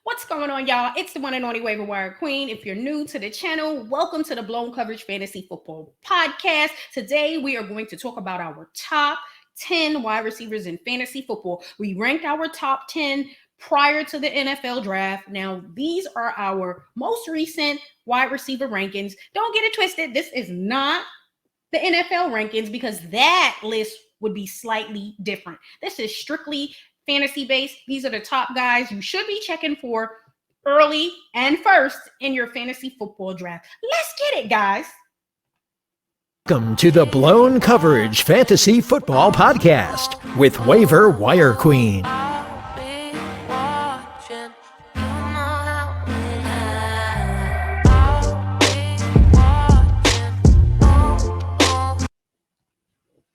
What's going on, y'all? It's the one and only waiver wire queen. If you're new to the channel, welcome to the Blown Coverage Fantasy Football Podcast. Today, we are going to talk about our top 10 wide receivers in fantasy football. We ranked our top 10 prior to the NFL draft. Now, these are our most recent wide receiver rankings. Don't get it twisted. This is not the NFL rankings because that list would be slightly different. This is strictly fantasy based. These are the top guys you should be checking for early and first in your fantasy football draft. Let's get it, guys. Welcome to the Blown Coverage Fantasy Football Podcast with Waiver Wire Queen.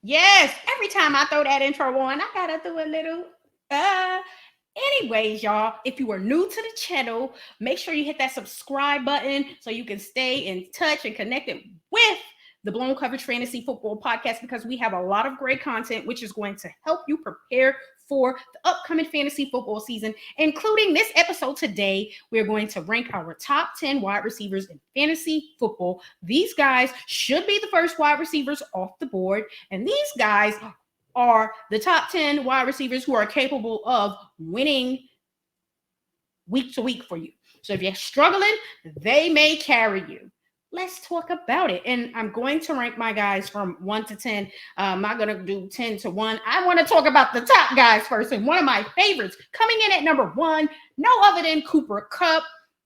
Yes, every time I throw that intro on, I gotta do a little anyways, y'all, if you are new to the channel, make sure you hit that subscribe button so you can stay in touch and connected with the Blown Coverage Fantasy Football Podcast, because we have a lot of great content which is going to help you prepare for the upcoming fantasy football season, including this episode today. We're going to rank our top 10 wide receivers in fantasy football. These guys should be the first wide receivers off the board, and these guys are the top 10 wide receivers who are capable of winning week to week for you. So if you're struggling, they may carry you. Let's talk about it. And I'm going to rank my guys from 1 to 10. I'm not going to do 10 to 1. I want to talk about the top guys first. And one of my favorites coming in at number 1, no other than Cooper Kupp.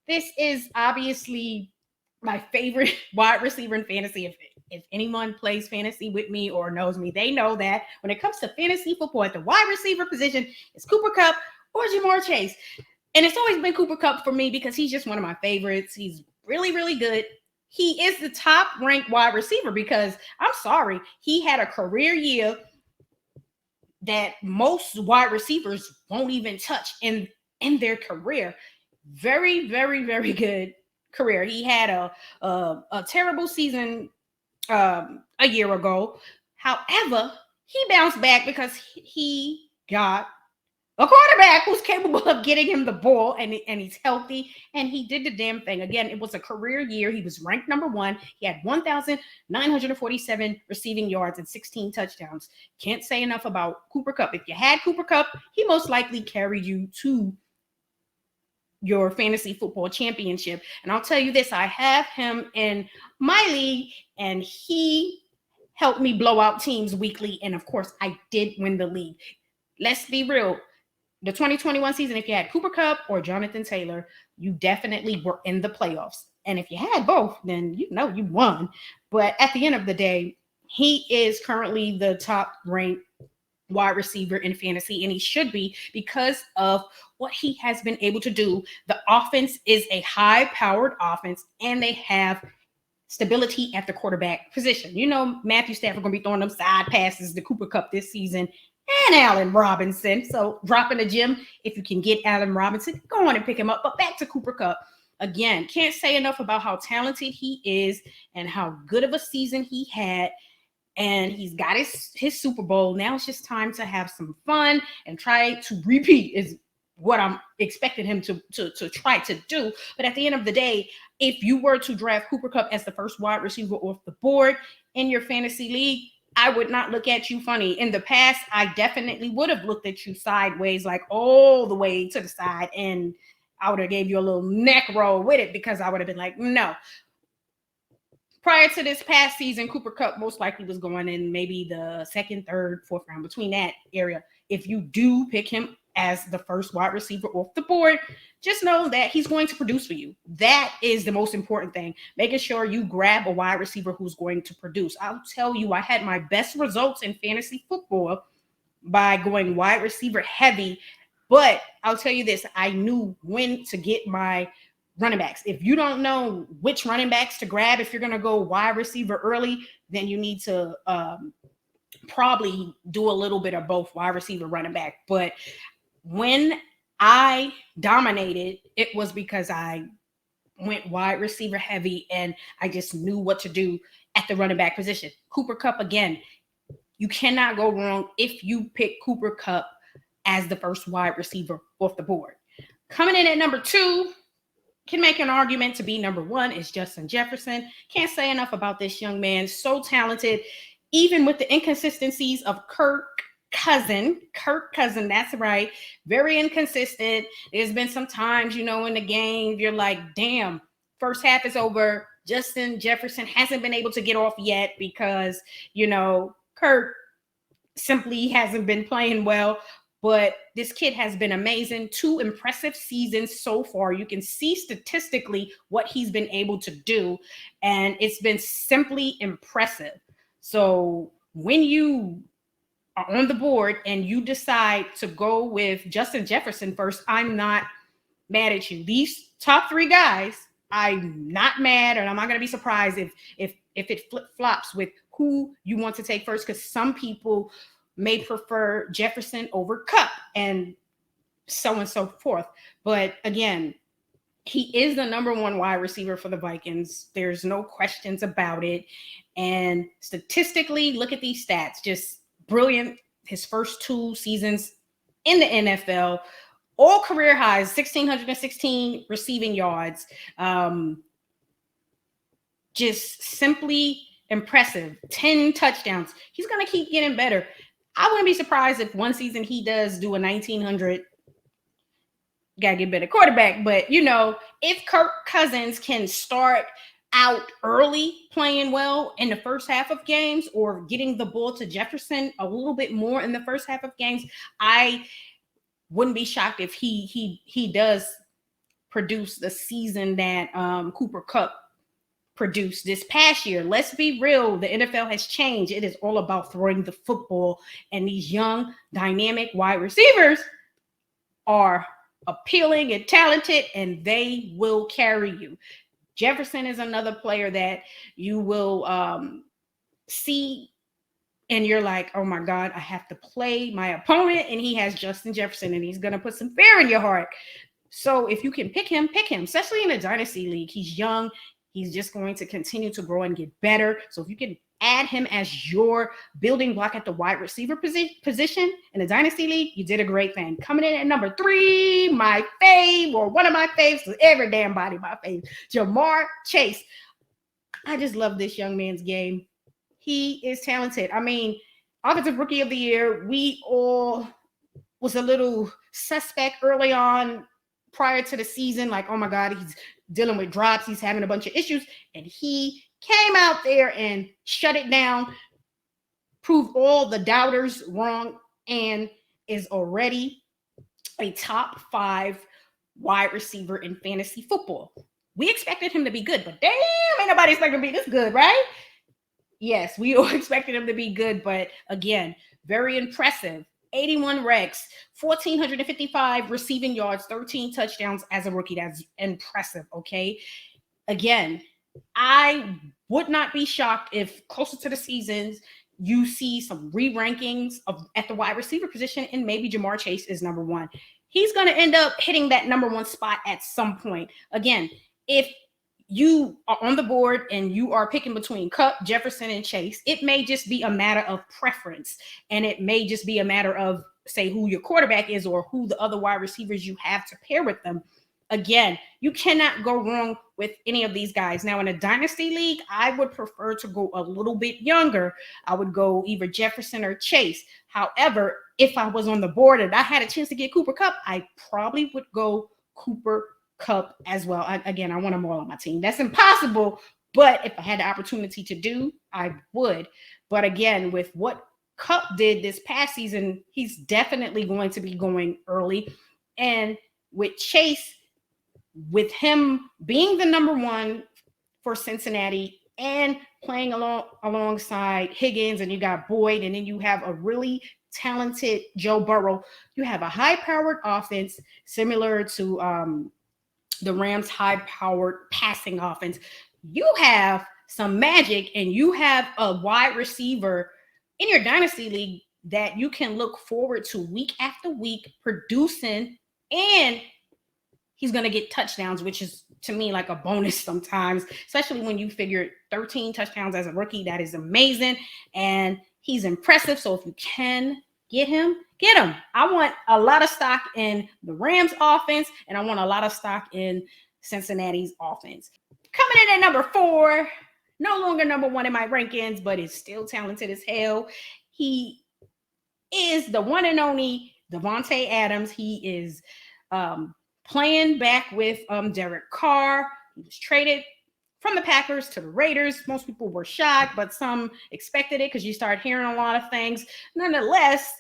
This is obviously my favorite wide receiver in fantasy. If anyone plays fantasy with me or knows me, they know that when it comes to fantasy football at the wide receiver position, it's Cooper Kupp or Jamar Chase. And it's always been Cooper Kupp for me because he's just one of my favorites. He's really, really good. He is the top ranked wide receiver because, I'm sorry, he had a career year that most wide receivers won't even touch in their career. Very, very, very good career. He had a terrible season a year ago. However, he bounced back because he got a quarterback who's capable of getting him the ball, and he's healthy, and he did the damn thing. Again, it was a career year. He was ranked number 1. He had 1,947 receiving yards and 16 touchdowns. Can't say enough about Cooper Kupp. If you had Cooper Kupp, he most likely carried you to your fantasy football championship. And I'll tell you this, I have him in my league, and he helped me blow out teams weekly. And of course, I did win the league. Let's be real. The 2021 season, if you had Cooper Kupp or Jonathan Taylor, you definitely were in the playoffs. And if you had both, then you know you won. But at the end of the day, he is currently the top ranked wide receiver in fantasy, and he should be because of what he has been able to do. The offense is a high-powered offense, and they have stability at the quarterback position. You know, Matthew Stafford going to be throwing them side passes to Cooper Kupp this season, and Allen Robinson. So drop in the gym if you can get Allen Robinson, go on and pick him up. But back to Cooper Kupp. Again, can't say enough about how talented he is and how good of a season he had. And he's got his Super Bowl. Now it's just time to have some fun and try to repeat is what I'm expecting him to try to do. But at the end of the day, if you were to draft Cooper Kupp as the first wide receiver off the board in your fantasy league, I would not look at you funny. In the past, I definitely would have looked at you sideways, like all the way to the side, and I would have gave you a little neck roll with it because I would have been like, no. Prior to this past season, Cooper Kupp most likely was going in maybe the second, third, fourth round, between that area. If you do pick him as the first wide receiver off the board, just know that he's going to produce for you. That is the most important thing, making sure you grab a wide receiver who's going to produce. I'll tell you, I had my best results in fantasy football by going wide receiver heavy, but I'll tell you this, I knew when to get my running backs. If you don't know which running backs to grab, if you're going to go wide receiver early, then you need to probably do a little bit of both wide receiver, running back. But when I dominated, it was because I went wide receiver heavy and I just knew what to do at the running back position. Cooper Kupp, again, you cannot go wrong if you pick Cooper Kupp as the first wide receiver off the board. Coming in at number 2, can make an argument to be number 1 is Justin Jefferson. Can't say enough about this young man. So talented, even with the inconsistencies of Kirk Cousin, that's right. Very inconsistent. There's been some times, in the game, you're like, damn, first half is over. Justin Jefferson hasn't been able to get off yet because, Kirk simply hasn't been playing well. But this kid has been amazing. 2 impressive seasons so far. You can see statistically what he's been able to do, and it's been simply impressive. So when you are on the board and you decide to go with Justin Jefferson first, I'm not mad at you. These top 3 guys, I'm not mad, and I'm not going to be surprised if it flip-flops with who you want to take first, because some people may prefer Jefferson over Kupp and so on and so forth. But again, he is the number 1 wide receiver for the Vikings. There's no questions about it. And statistically, look at these stats. Just brilliant. His first 2 seasons in the NFL, all career highs, 1,616 receiving yards. Just simply impressive. 10 touchdowns. He's going to keep getting better. I wouldn't be surprised if one season he does do a 1,900. Gotta get better quarterback. But, if Kirk Cousins can start out early playing well in the first half of games, or getting the ball to Jefferson a little bit more in the first half of games, I wouldn't be shocked if he does produce the season that Cooper Kupp produced this past year. Let's be real. The NFL has changed. It is all about throwing the football, and these young, dynamic wide receivers are appealing and talented, and they will carry you. Jefferson is another player that you will see, and you're like, oh my God, I have to play my opponent, and he has Justin Jefferson, and he's going to put some fear in your heart. So if you can pick him, especially in a dynasty league. He's young. He's just going to continue to grow and get better. So if you can add him as your building block at the wide receiver position in a dynasty league, you did a great thing. Coming in at number 3, my fave, or one of my faves, every damn body my fave, Jamar Chase. I just love this young man's game. He is talented. I mean, Offensive Rookie of the Year, we all was a little suspect early on prior to the season. Like, oh my God, he's dealing with drops. He's having a bunch of issues. And he came out there and shut it down, proved all the doubters wrong, and is already a top 5 wide receiver in fantasy football. We expected him to be good, but damn, ain't nobody expected him to be this good, right? Yes, we all expected him to be good, but again, very impressive. 81 recs, 1,455 receiving yards, 13 touchdowns as a rookie. That's impressive, okay? Again, I would not be shocked if closer to the seasons you see some re-rankings at the wide receiver position, and maybe Jamar Chase is number 1. He's going to end up hitting that number 1 spot at some point. Again, if you are on the board and you are picking between Kupp, Jefferson, and Chase, it may just be a matter of preference, and it may just be a matter of, say, who your quarterback is or who the other wide receivers you have to pair with them. Again, you cannot go wrong with any of these guys. Now, in a dynasty league, I would prefer to go a little bit younger. I would go either Jefferson or Chase. However, if I was on the board and I had a chance to get Cooper Kupp, I probably would go Cooper Kupp as well. I want them all on my team. That's impossible, but if I had the opportunity to do, I would. But again, with what Kupp did this past season, he's definitely going to be going early. And with Chase, with him being the number 1 for Cincinnati and playing alongside Higgins, and you got Boyd, and then you have a really talented Joe Burrow, you have a high-powered offense similar to the Rams' high-powered passing offense. You have some magic, and you have a wide receiver in your dynasty league that you can look forward to week after week producing, and he's going to get touchdowns, which is, to me, like a bonus sometimes, especially when you figure 13 touchdowns as a rookie. That is amazing, and he's impressive. So if you can get him, get him. I want a lot of stock in the Rams offense, and I want a lot of stock in Cincinnati's offense. Coming in at number 4, no longer number 1 in my rankings, but is still talented as hell. He is the one and only Davante Adams. He is playing back with Derek Carr. He was traded from the Packers to the Raiders. Most people were shocked, but some expected it because you start hearing a lot of things. Nonetheless,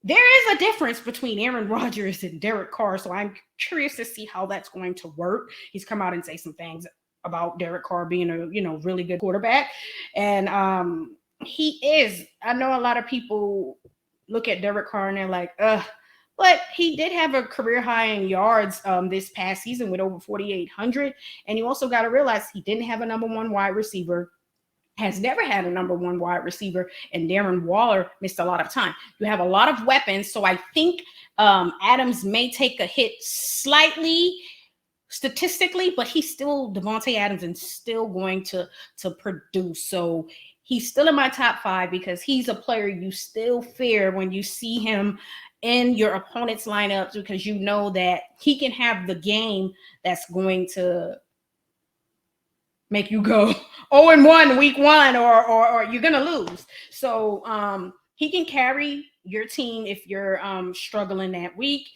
there is a difference between Aaron Rodgers and Derek Carr, so I'm curious to see how that's going to work. He's come out and say some things about Derek Carr being a really good quarterback, and he is. I know a lot of people look at Derek Carr and they're like, ugh. But he did have a career high in yards this past season with over 4,800. And you also got to realize he didn't have a number 1 wide receiver, has never had a number 1 wide receiver, and Darren Waller missed a lot of time. You have a lot of weapons. So I think Adams may take a hit slightly statistically, but he's still Davante Adams and still going to produce. So he's still in my top 5 because he's a player you still fear when you see him in your opponent's lineups, because you know that he can have the game that's going to make you go 0-1 week 1 or you're going to lose. So he can carry your team if you're struggling that week.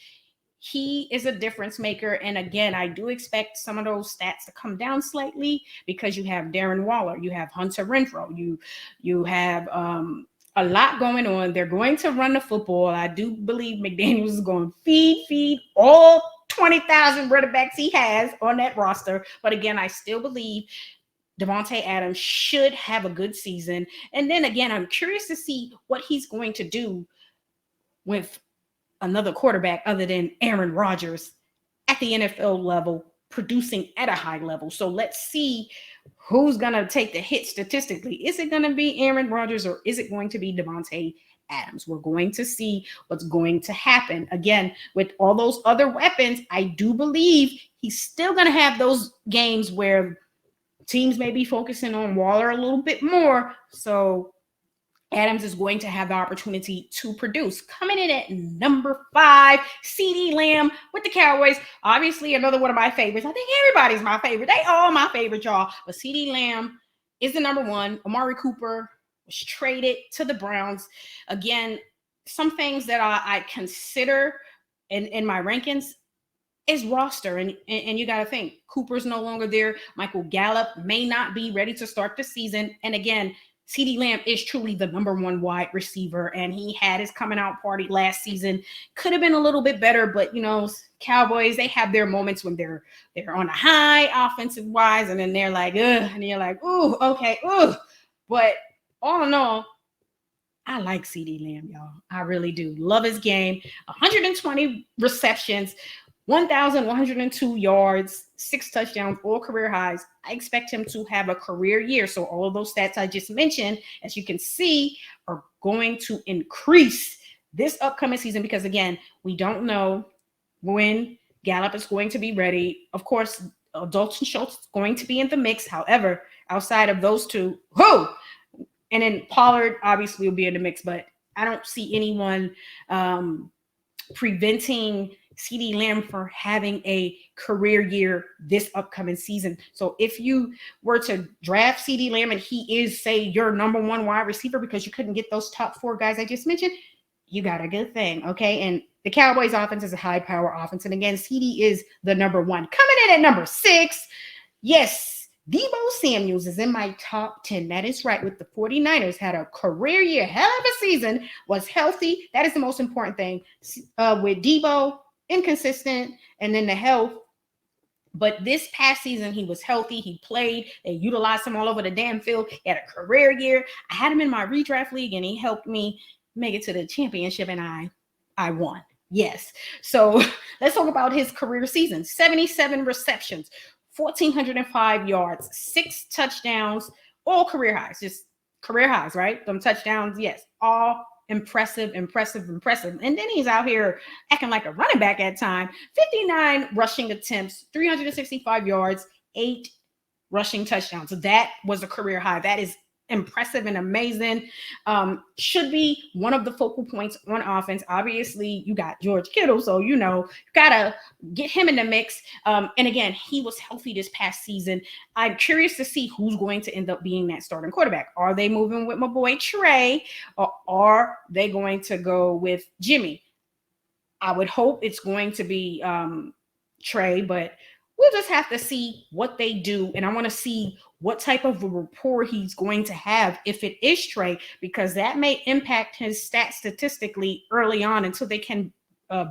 He is a difference maker. And again, I do expect some of those stats to come down slightly because you have Darren Waller, you have Hunter Renfrow, you have a lot going on. They're going to run the football. I do believe McDaniels is going to feed all 20,000 running backs he has on that roster. But again, I still believe Davante Adams should have a good season. And then again, I'm curious to see what he's going to do with another quarterback other than Aaron Rodgers at the NFL level, producing at a high level. So let's see who's going to take the hit statistically. Is it going to be Aaron Rodgers or is it going to be Davante Adams? We're going to see what's going to happen. Again, with all those other weapons, I do believe he's still going to have those games where teams may be focusing on Waller a little bit more. So Adams is going to have the opportunity to produce. Coming in at number 5, CeeDee Lamb with the Cowboys. Obviously, another one of my favorites. I think everybody's my favorite. They all my favorite, y'all. But CeeDee Lamb is the number 1. Amari Cooper was traded to the Browns. Again, some things that I consider in my rankings is roster. And you got to think, Cooper's no longer there. Michael Gallup may not be ready to start the season. And again, CeeDee Lamb is truly the number 1 wide receiver, and he had his coming out party last season. Could have been a little bit better, but Cowboys, they have their moments when they're on a high offensive wise, and then they're like, ugh, and you're like, ooh, okay, ooh. But all in all, I like CeeDee Lamb, y'all. I really do. Love his game. 120 receptions, 1,102 yards, 6 touchdowns, all career highs. I expect him to have a career year. So all of those stats I just mentioned, as you can see, are going to increase this upcoming season because, again, we don't know when Gallup is going to be ready. Of course, Dalton Schultz is going to be in the mix. However, outside of those two, and then Pollard obviously will be in the mix, but I don't see anyone preventing CeeDee Lamb for having a career year this upcoming season. So if you were to draft CeeDee Lamb and he is, say, your number 1 wide receiver because you couldn't get those top 4 guys I just mentioned, you got a good thing, okay? And the Cowboys offense is a high-power offense. And again, CeeDee is the number 1. Coming in at number 6, yes, Deebo Samuels is in my top 10. That is right. With the 49ers, had a career year, hell of a season, was healthy. That is the most important thing. With Deebo, inconsistent, and then the health. But this past season, he was healthy. He played. They utilized him all over the damn field. He had a career year. I had him in my redraft league, and he helped me make it to the championship, and I won. Yes. So let's talk about his career season. 77 receptions, 1,405 yards, 6 touchdowns, all career highs. Just career highs, right? Them touchdowns, yes. All impressive. And then he's out here acting like a running back at time. 59 rushing attempts, 365 yards, 8 rushing touchdowns. So that was a career high. That is impressive and amazing. Should be one of the focal points on offense. Obviously, you got George Kittle, so you gotta get him in the mix. And again, he was healthy this past season. I'm curious to see who's going to end up being that starting quarterback. Are they moving with my boy Trey, or are they going to go with Jimmy? I would hope it's going to be Trey, but we'll just have to see what they do. And I want to see what type of a rapport he's going to have if it is Trey, because that may impact his stats statistically early on until they can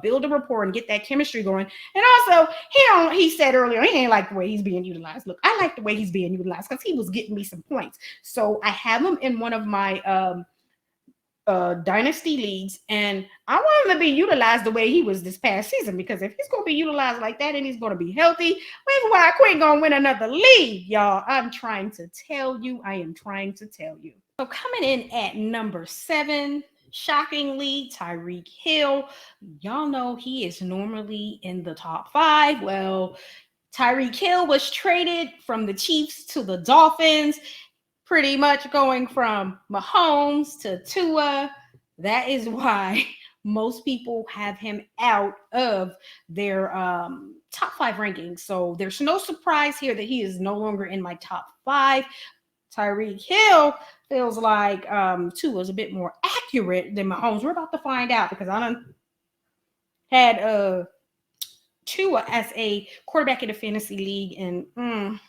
build a rapport and get that chemistry going. And also, he said earlier, he ain't like the way he's being utilized. Look, I like the way he's being utilized because he was getting me some points. So I have him in one of my dynasty leagues, and I want him to be utilized the way he was this past season, because if he's going to be utilized like that and he's going to be healthy, waiverwirequeen going to win another league, y'all. I'm trying to tell you. I am trying to tell you. So coming in at number 7, shockingly, Tyreek Hill. Y'all know he is normally in the top 5. Well, Tyreek Hill was traded from the Chiefs to the Dolphins, pretty much going from Mahomes to Tua. That is why most people have him out of their top 5 rankings. So there's no surprise here that he is no longer in my top 5. Tyreek Hill feels like Tua is a bit more accurate than Mahomes. We're about to find out, because I done had Tua as a quarterback in a fantasy league, and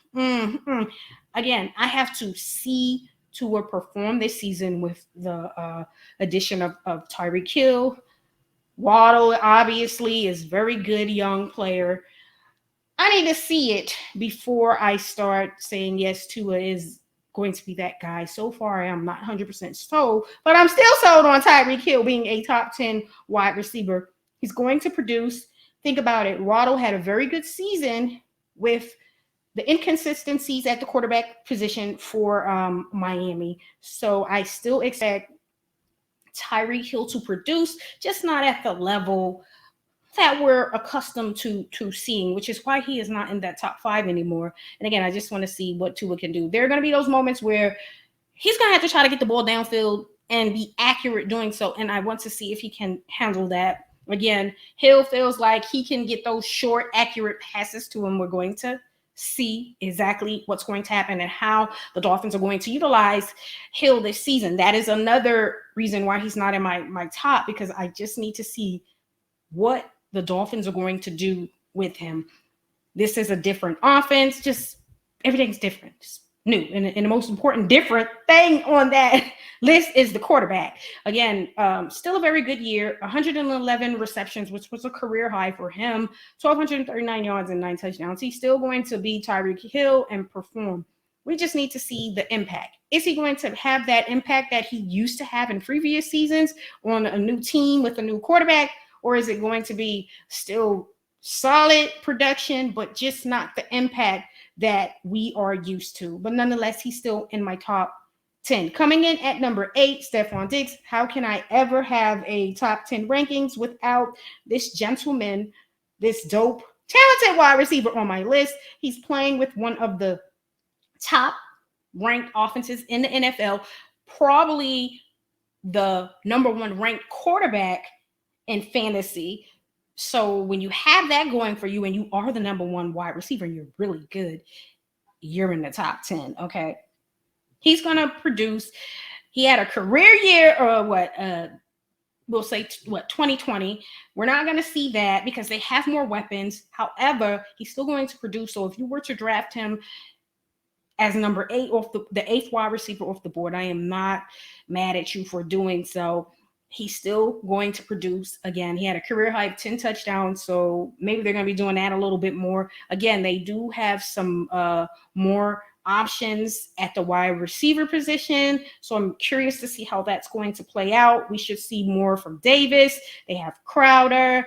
again, I have to see Tua perform this season with the addition of Tyreek Hill. Waddle obviously is very good young player. I need to see it before I start saying yes, Tua is going to be that guy. So far, I am not 100% sold, but I'm still sold on Tyreek Hill being a top 10 wide receiver. He's going to produce. Think about it. Waddle had a very good season with the inconsistencies at the quarterback position for Miami. So I still expect Tyreek Hill to produce, just not at the level that we're accustomed to seeing, which is why he is not in that top 5 anymore. And again, I just want to see what Tua can do. There are going to be those moments where he's going to have to try to get the ball downfield and be accurate doing so. And I want to see if he can handle that. Again, Hill feels like he can get those short, accurate passes to him. We're going to see exactly what's going to happen and how the Dolphins are going to utilize Hill this season. That is another reason why he's not in my top, because I just need to see what the Dolphins are going to do with him. This is a different offense. Just everything's different. Just new. And the most important different thing on that list is the quarterback. Again, still a very good year. 111 receptions, which was a career high for him. 1,239 yards and 9 touchdowns. He's still going to be Tyreek Hill and perform. We just need to see the impact. Is he going to have that impact that he used to have in previous seasons on a new team with a new quarterback? Or is it going to be still solid production, but just not the impact that we are used to? But nonetheless, he's still in my top 10. Coming in at number 8, Stephon Diggs. How can I ever have a top 10 rankings without this gentleman, this dope, talented wide receiver on my list? He's playing with one of the top ranked offenses in the NFL, probably the number 1 ranked quarterback in fantasy. So when you have that going for you and you are the number 1 wide receiver and you're really good, you're in the top 10. Okay. He's going to produce. He had a career year, or we'll say 2020. We're not going to see that because they have more weapons. However, he's still going to produce. So if you were to draft him as number 8 off the 8th wide receiver off the board, I am not mad at you for doing so. He's still going to produce. Again, he had a career high of 10 touchdowns, so maybe they're going to be doing that a little bit more. Again, they do have some more options at the wide receiver position, so I'm curious to see how that's going to play out. We should see more from Davis. They have Crowder.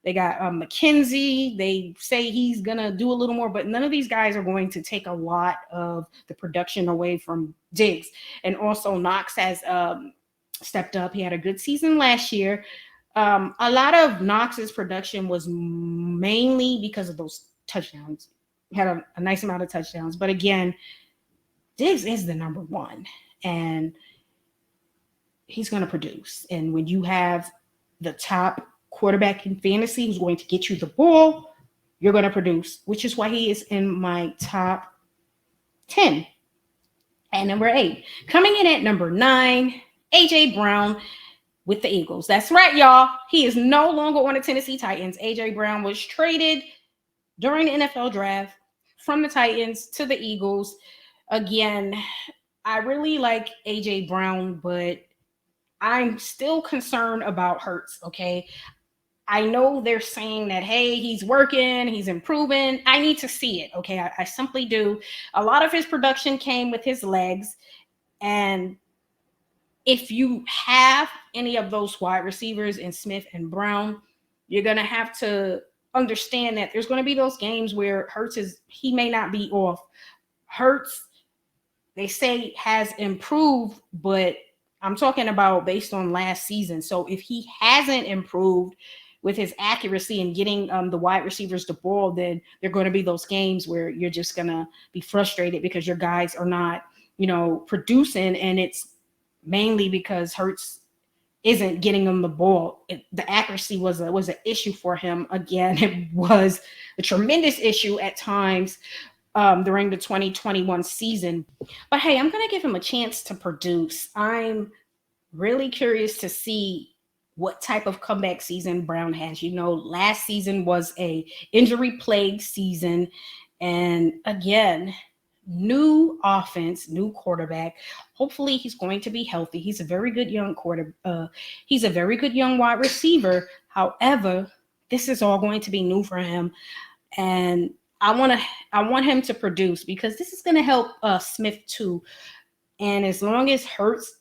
They got McKenzie. They say he's going to do a little more, but none of these guys are going to take a lot of the production away from Diggs. And also Knox has stepped up. He had a good season last year. A lot of Knox's production was mainly because of those touchdowns. He had a nice amount of touchdowns. But again, Diggs is the number 1. and he's going to produce. And when you have the top quarterback in fantasy who's going to get you the ball, you're going to produce, which is why he is in my top 10. At number 8, coming in at number 9, A.J. Brown with the Eagles. That's right, y'all. He is no longer on the Tennessee Titans. A.J. Brown was traded during the NFL draft from the Titans to the Eagles. Again, I really like A.J. Brown, but I'm still concerned about Hurts, okay? I know they're saying that, hey, he's working, he's improving. I need to see it, okay? I simply do. A lot of his production came with his legs. And if you have any of those wide receivers in Smith and Brown, you're going to have to understand that there's going to be those games where he may not be off. Hurts, they say, has improved, but I'm talking about based on last season. So if he hasn't improved with his accuracy and getting the wide receivers the ball, then there are going to be those games where you're just going to be frustrated because your guys are not, producing. And it's mainly because Hurts isn't getting them the ball. The accuracy was an issue for him. Again, it was a tremendous issue at times during the 2021 season. But hey, I'm going to give him a chance to produce. I'm really curious to see what type of comeback season Brown has. Last season was a injury-plagued season. And again, new offense, new quarterback. Hopefully he's going to be healthy. He's a very good young he's a very good young wide receiver. However, this is all going to be new for him. And I want him to produce because this is going to help Smith too. And as long as Hurts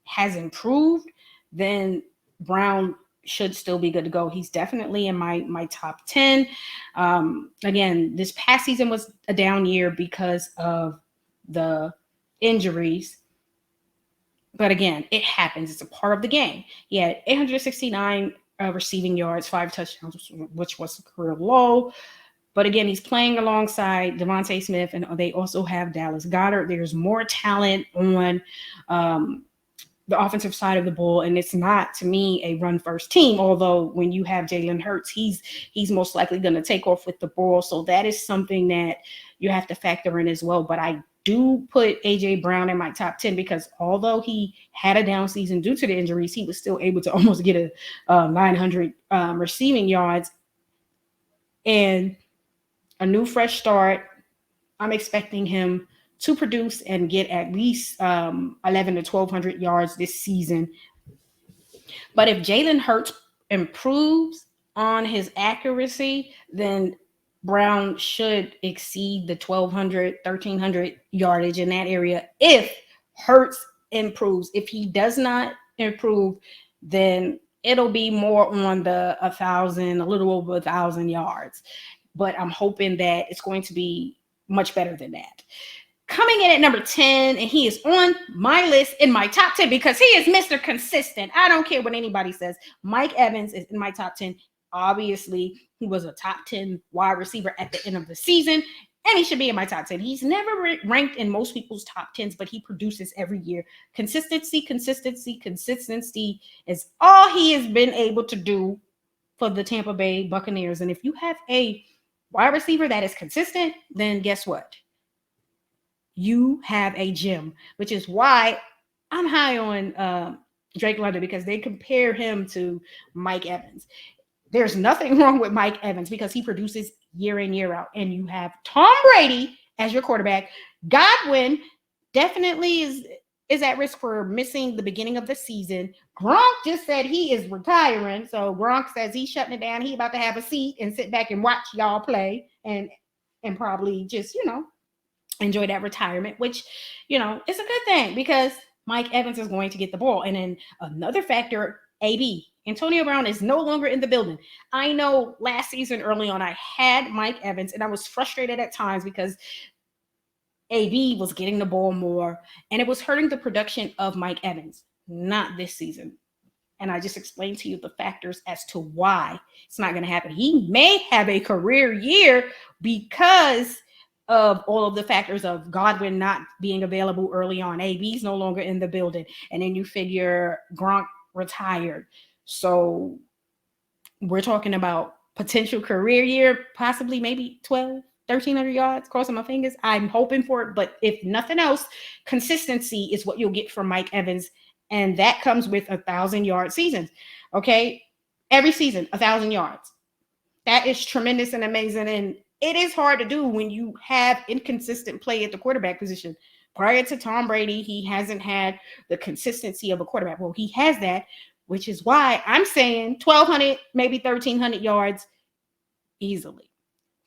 has improved, then Brown should still be good to go. He's definitely in my top 10. Again, this past season was a down year because of the injuries. But again, it happens. It's a part of the game. He had 869 receiving yards, 5 touchdowns, which was a career low. But again, he's playing alongside Devontae Smith, and they also have Dallas Goedert. There's more talent on the offensive side of the ball, and it's not, to me, a run-first team. Although when you have Jalen Hurts, he's most likely going to take off with the ball. So that is something that you have to factor in as well. But I do put A.J. Brown in my top 10 because although he had a down season due to the injuries, he was still able to almost get a 900 receiving yards and a new fresh start. I'm expecting him to produce and get at least 11 to 1,200 yards this season. But if Jalen Hurts improves on his accuracy, then Brown should exceed the 1,200, 1,300 yardage in that area if Hurts improves. If he does not improve, then it'll be more on the 1,000, a little over 1,000 yards. But I'm hoping that it's going to be much better than that. Coming in at number 10, and he is on my list in my top 10 because he is Mr. Consistent. I don't care what anybody says. Mike Evans is in my top 10. Obviously, he was a top 10 wide receiver at the end of the season, and he should be in my top 10. He's never ranked in most people's top 10s, but he produces every year. Consistency is all he has been able to do for the Tampa Bay Buccaneers. And if you have a wide receiver that is consistent, then guess what? You have a gem, which is why I'm high on Drake London because they compare him to Mike Evans. There's nothing wrong with Mike Evans because he produces year in, year out. And you have Tom Brady as your quarterback. Godwin definitely is at risk for missing the beginning of the season. Gronk just said he is retiring. So Gronk says he's shutting it down. He's about to have a seat and sit back and watch y'all play and probably just, enjoy that retirement, which, is a good thing because Mike Evans is going to get the ball. And then another factor, Antonio Brown is no longer in the building. I know last season early on, I had Mike Evans and I was frustrated at times because AB was getting the ball more and it was hurting the production of Mike Evans, not this season. And I just explained to you the factors as to why it's not going to happen. He may have a career year because of all of the factors of Godwin not being available early on. AB's no longer in the building. And then you figure Gronk retired. So we're talking about potential career year, possibly maybe 1,300 yards, crossing my fingers. I'm hoping for it. But if nothing else, consistency is what you'll get from Mike Evans. And that comes with 1,000-yard seasons. Okay. Every season, 1,000 yards. That is tremendous and amazing. And it is hard to do when you have inconsistent play at the quarterback position. Prior to Tom Brady, he hasn't had the consistency of a quarterback. Well, he has that, which is why I'm saying 1,200, maybe 1,300 yards easily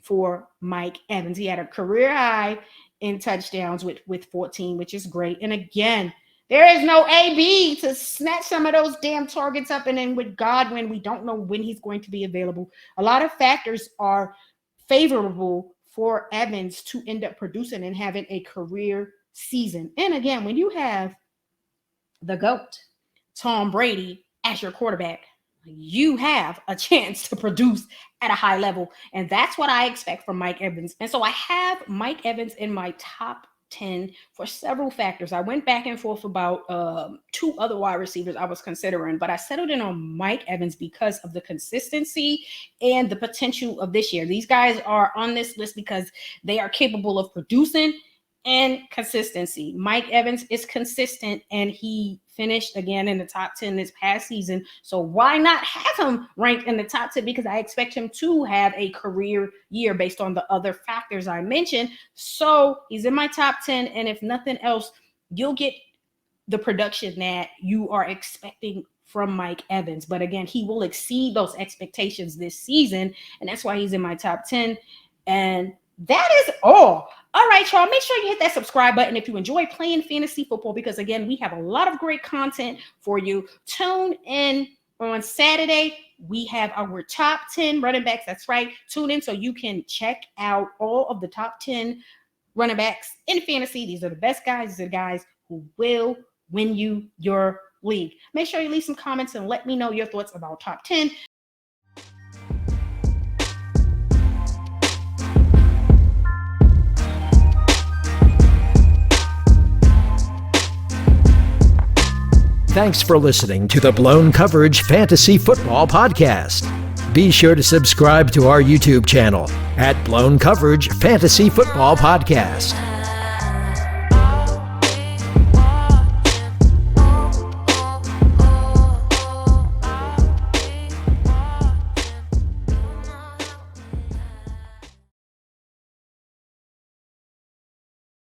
for Mike Evans. He had a career high in touchdowns with 14, which is great. And again, there is no AB to snatch some of those damn targets up. And then with Godwin, we don't know when he's going to be available. A lot of factors are favorable for Evans to end up producing and having a career season. And again, when you have the GOAT, Tom Brady, as your quarterback, you have a chance to produce at a high level. And that's what I expect from Mike Evans. And so I have Mike Evans in my top 10 for several factors. I went back and forth about two other wide receivers I was considering, but I settled in on Mike Evans because of the consistency and the potential of this year. These guys are on this list because they are capable of producing and consistency. Mike Evans is consistent, and he finished again in the top 10 this past season. So why not have him ranked in the top 10? Because I expect him to have a career year based on the other factors I mentioned. So he's in my top 10. And if nothing else, you'll get the production that you are expecting from Mike Evans. But again, he will exceed those expectations this season. And that's why he's in my top 10. And that is all. All right, y'all, make sure you hit that subscribe button if you enjoy playing fantasy football, because again, we have a lot of great content for you. Tune in on Saturday. We have our top 10 running backs. That's right. Tune in so you can check out all of the top 10 running backs in fantasy. These are the best guys. These are the guys who will win you your league. Make sure you leave some comments and let me know your thoughts about top 10. Thanks for listening to the Blown Coverage Fantasy Football Podcast. Be sure to subscribe to our YouTube channel at Blown Coverage Fantasy Football Podcast.